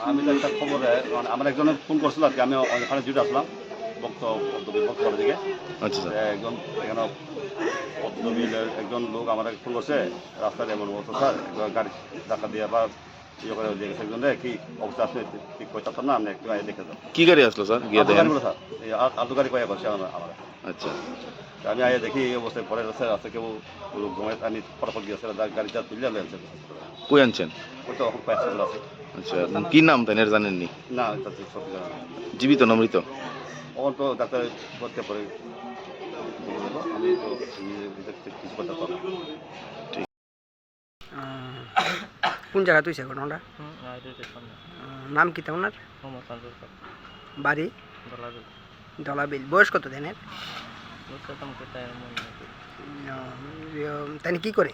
আমি তো একটা খবরে মানে আমার একজনে ফোন করছিল আর কি, আমি ওখানে ডিউটি আসলাম বক্তব্য দিকে। আচ্ছা স্যার। একজন এখানে পদ্মবিলের একজন লোক আমার ফোন করছে, রাস্তায় এমন অবস্থা স্যার, গাড়ি ধাক্কা দিয়ে বা ইয়ে করে দিয়ে গেছে একজনে, কি অবস্থা আসলে ঠিক করতে পারতাম না, আপনি একটু আগে দেখে যান। কি গাড়ি আসলো স্যার? গিয়ে আলতো দেখেন। গাড়ি বলে স্যার, এই আলতো গাড়ি কয়ে করছে আমার। আচ্ছা আমি আগে দেখি এই অবস্থায় পরে আছে কেউ লোক ঘুমায়, আমি ফটাফট গিয়েছে গাড়িটা তুলে লেনছে। কই আনছেন? ওই তো এখন কয়েকটা আছে। আচ্ছা কি নাম তাই জানেননি? না তাতে সত্যি জানা না। জীবিত না মৃত? ওর তো ডাক্তার করতে পারে, আমি তো কিছু করতে পারবো না। কোন জায়গা তুইছে ঘটনাটা? নাম কি ওনার? বাড়ি দলাবিল। বয়স কত দিনের? তাই কি করে?